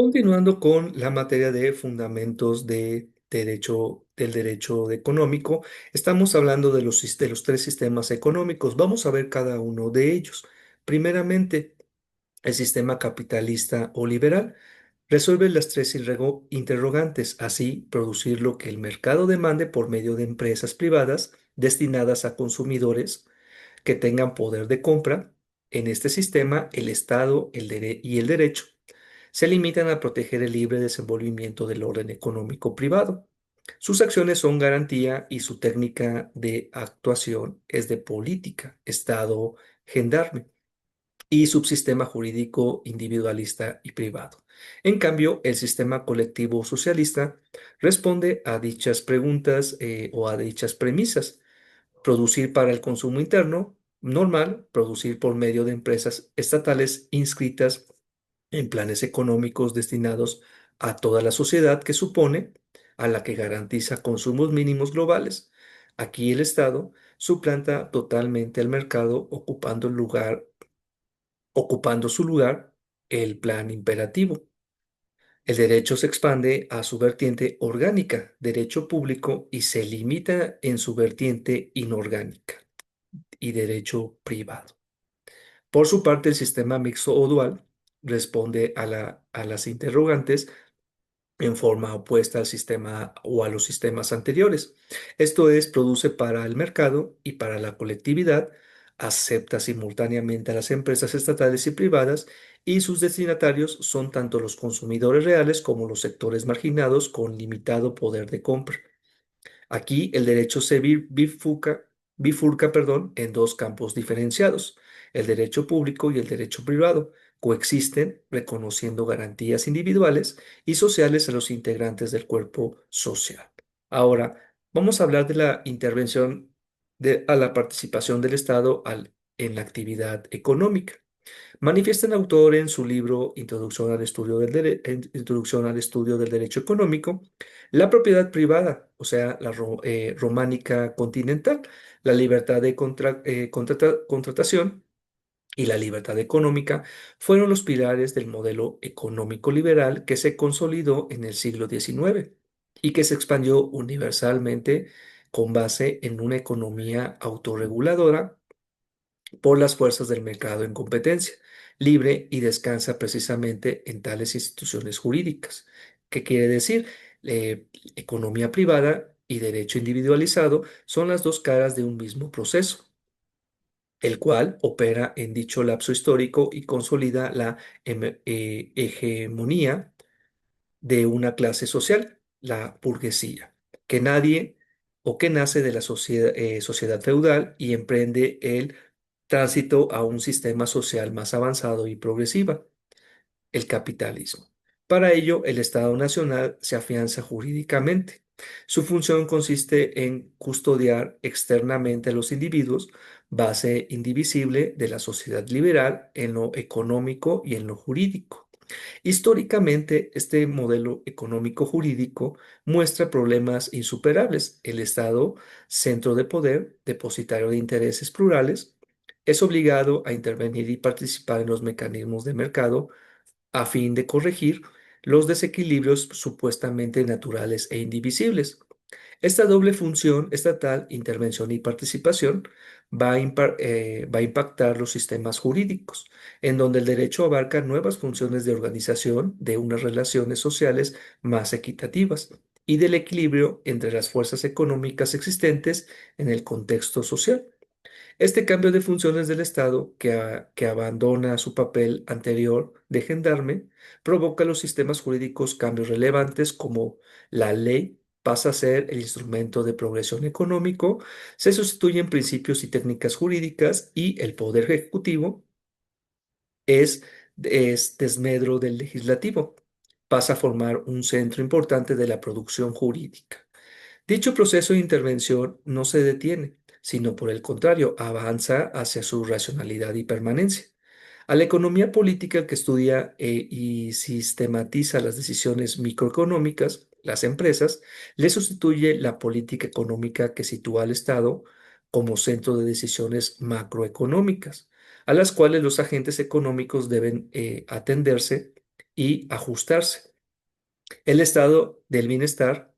Continuando con la materia de fundamentos del derecho económico, estamos hablando de los tres sistemas económicos. Vamos a ver cada uno de ellos. Primeramente, el sistema capitalista o liberal resuelve las tres interrogantes, así producir lo que el mercado demande por medio de empresas privadas destinadas a consumidores que tengan poder de compra. En este sistema, el Estado y el derecho se limitan a proteger el libre desenvolvimiento del orden económico privado. Sus acciones son garantía y su técnica de actuación es de política, Estado gendarme y subsistema jurídico individualista y privado. En cambio, el sistema colectivo socialista responde a dichas preguntas o a dichas premisas. Producir para el consumo interno normal, producir por medio de empresas estatales inscritas en planes económicos destinados a toda la sociedad que supone, a la que garantiza consumos mínimos globales. Aquí el Estado suplanta totalmente al mercado ocupando su lugar el plan imperativo. El derecho se expande a su vertiente orgánica, derecho público, y se limita en su vertiente inorgánica y derecho privado. Por su parte, el sistema mixto o dual responde a las interrogantes en forma opuesta al sistema o a los sistemas anteriores. Esto es, produce para el mercado y para la colectividad, acepta simultáneamente a las empresas estatales y privadas, y sus destinatarios son tanto los consumidores reales como los sectores marginados con limitado poder de compra. Aquí el derecho se bifurca, en dos campos diferenciados, el derecho público y el derecho privado. Coexisten reconociendo garantías individuales y sociales a los integrantes del cuerpo social. Ahora, vamos a hablar de la intervención a la participación del Estado en la actividad económica. Manifiesta el autor en su libro Introducción al estudio del derecho económico, la propiedad privada, o sea, románica continental, la libertad de contratación y la libertad económica fueron los pilares del modelo económico liberal que se consolidó en el siglo XIX y que se expandió universalmente con base en una economía autorreguladora por las fuerzas del mercado en competencia, libre y descansa precisamente en tales instituciones jurídicas. ¿Qué quiere decir? Economía privada y derecho individualizado son las dos caras de un mismo proceso, el cual opera en dicho lapso histórico y consolida la hegemonía de una clase social, la burguesía, que nadie o que nace de la sociedad feudal y emprende el tránsito a un sistema social más avanzado y progresiva, el capitalismo. Para ello, el Estado Nacional se afianza jurídicamente. Su función consiste en custodiar externamente a los individuos, base indivisible de la sociedad liberal en lo económico y en lo jurídico. Históricamente, este modelo económico jurídico muestra problemas insuperables. El Estado, centro de poder, depositario de intereses plurales, es obligado a intervenir y participar en los mecanismos de mercado a fin de corregir los desequilibrios supuestamente naturales e indivisibles. Esta doble función estatal, intervención y participación, va a impactar los sistemas jurídicos, en donde el derecho abarca nuevas funciones de organización de unas relaciones sociales más equitativas y del equilibrio entre las fuerzas económicas existentes en el contexto social. Este cambio de funciones del Estado, que abandona su papel anterior de gendarme, provoca en los sistemas jurídicos cambios relevantes como la ley pasa a ser el instrumento de progresión económico, se sustituyen principios y técnicas jurídicas y el poder ejecutivo es, es desmedro del legislativo, pasa a formar un centro importante de la producción jurídica. Dicho proceso de intervención no se detiene, sino por el contrario, avanza hacia su racionalidad y permanencia. A la economía política que estudia y sistematiza las decisiones microeconómicas, las empresas, le sustituye la política económica que sitúa al Estado como centro de decisiones macroeconómicas, a las cuales los agentes económicos deben atenderse y ajustarse. El estado del bienestar,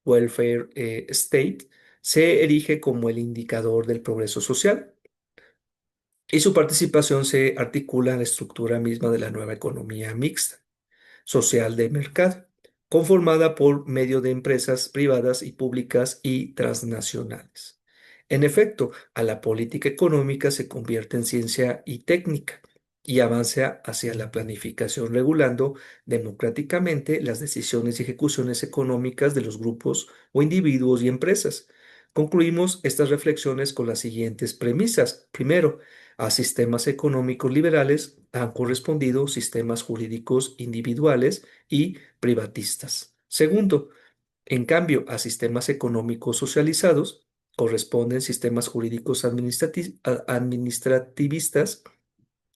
welfare state, se erige como el indicador del progreso social y su participación se articula en la estructura misma de la nueva economía mixta social de mercado, conformada por medio de empresas privadas y públicas y transnacionales. En efecto, a la política económica se convierte en ciencia y técnica y avanza hacia la planificación regulando democráticamente las decisiones y ejecuciones económicas de los grupos o individuos y empresas. Concluimos estas reflexiones con las siguientes premisas. Primero, a sistemas económicos liberales han correspondido sistemas jurídicos individuales y privatistas. Segundo, en cambio, a sistemas económicos socializados corresponden sistemas jurídicos administrativistas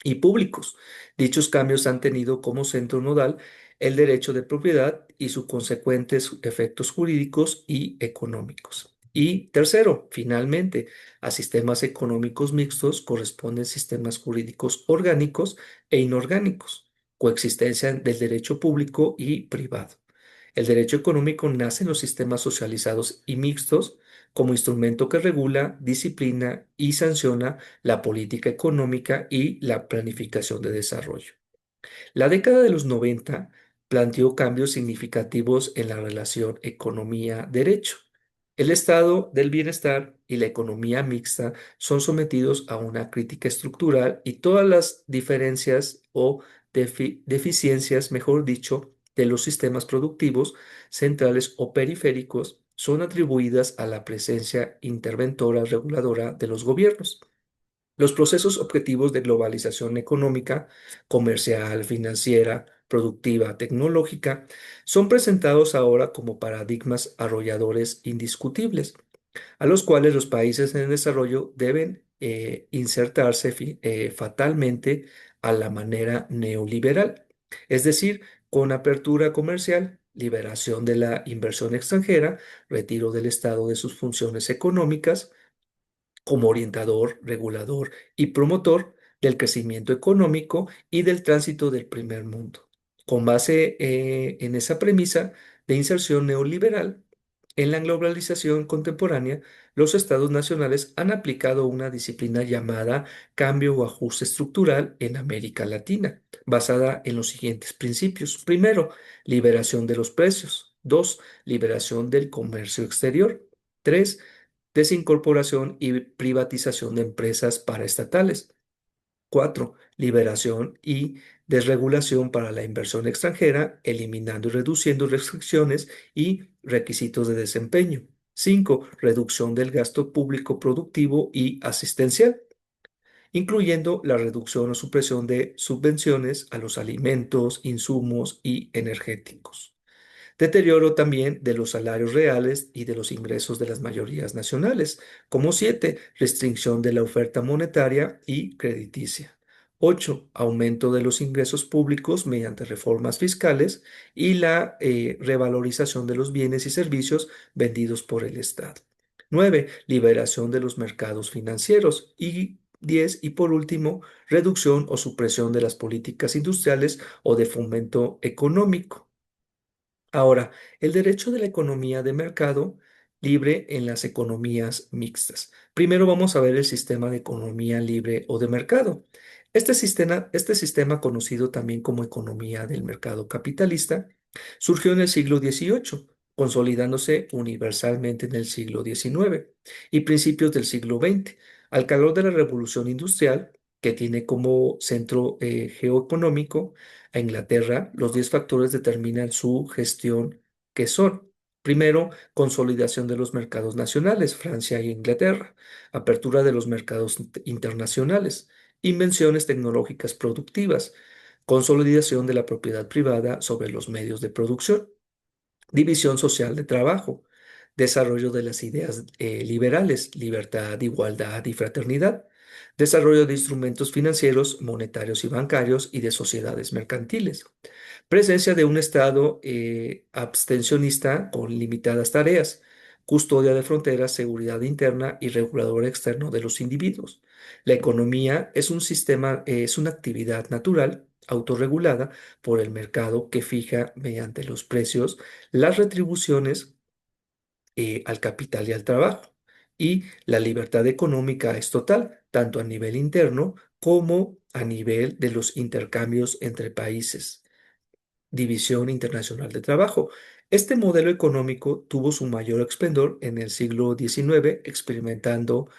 y públicos. Dichos cambios han tenido como centro nodal el derecho de propiedad y sus consecuentes efectos jurídicos y económicos. Y tercero, finalmente, a sistemas económicos mixtos corresponden sistemas jurídicos orgánicos e inorgánicos, coexistencia del derecho público y privado. El derecho económico nace en los sistemas socializados y mixtos como instrumento que regula, disciplina y sanciona la política económica y la planificación de desarrollo. La década de los 90 planteó cambios significativos en la relación economía-derecho. El estado del bienestar y la economía mixta son sometidos a una crítica estructural y todas las diferencias o deficiencias, mejor dicho, de los sistemas productivos centrales o periféricos son atribuidas a la presencia interventora reguladora de los gobiernos. Los procesos objetivos de globalización económica, comercial, financiera, productiva, tecnológica, son presentados ahora como paradigmas arrolladores indiscutibles, a los cuales los países en desarrollo deben insertarse fatalmente a la manera neoliberal, es decir, con apertura comercial, liberación de la inversión extranjera, retiro del Estado de sus funciones económicas, como orientador, regulador y promotor del crecimiento económico y del tránsito del primer mundo. Con base en esa premisa de inserción neoliberal, en la globalización contemporánea, los estados nacionales han aplicado una disciplina llamada cambio o ajuste estructural en América Latina, basada en los siguientes principios. Primero, liberación de los precios. Dos, liberación del comercio exterior. Tres, desincorporación y privatización de empresas paraestatales. Cuatro, liberación y desregulación para la inversión extranjera, eliminando y reduciendo restricciones y requisitos de desempeño. Cinco, reducción del gasto público productivo y asistencial, incluyendo la reducción o supresión de subvenciones a los alimentos, insumos y energéticos. Deterioro también de los salarios reales y de los ingresos de las mayorías nacionales. Como siete, restricción de la oferta monetaria y crediticia. Ocho, aumento de los ingresos públicos mediante reformas fiscales y la revalorización de los bienes y servicios vendidos por el Estado. Nueve, liberación de los mercados financieros. Y 10, y por último, reducción o supresión de las políticas industriales o de fomento económico. Ahora, el derecho de la economía de mercado libre en las economías mixtas. Primero vamos a ver el sistema de economía libre o de mercado. Este sistema, conocido también como economía del mercado capitalista, surgió en el siglo XVIII, consolidándose universalmente en el siglo XIX y principios del siglo XX, al calor de la revolución industrial, que tiene como centro geoeconómico a Inglaterra. Los 10 factores determinan su gestión, que son: primero, consolidación de los mercados nacionales, Francia e Inglaterra; apertura de los mercados internacionales; invenciones tecnológicas productivas; consolidación de la propiedad privada sobre los medios de producción; división social de trabajo; desarrollo de las ideas liberales, libertad, igualdad y fraternidad; desarrollo de instrumentos financieros, monetarios y bancarios y de sociedades mercantiles; presencia de un Estado abstencionista con limitadas tareas; custodia de fronteras, seguridad interna y regulador externo de los individuos. La economía es un sistema, es una actividad natural autorregulada por el mercado que fija mediante los precios las retribuciones al capital y al trabajo. Y la libertad económica es total, tanto a nivel interno como a nivel de los intercambios entre países. División Internacional de Trabajo. Este modelo económico tuvo su mayor esplendor en el siglo XIX, experimentando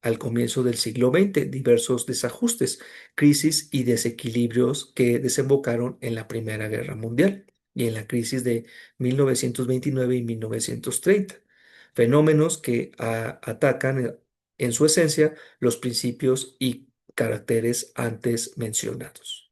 al comienzo del siglo XX diversos desajustes, crisis y desequilibrios que desembocaron en la Primera Guerra Mundial y en la crisis de 1929 y 1930, fenómenos que atacan en su esencia los principios y caracteres antes mencionados.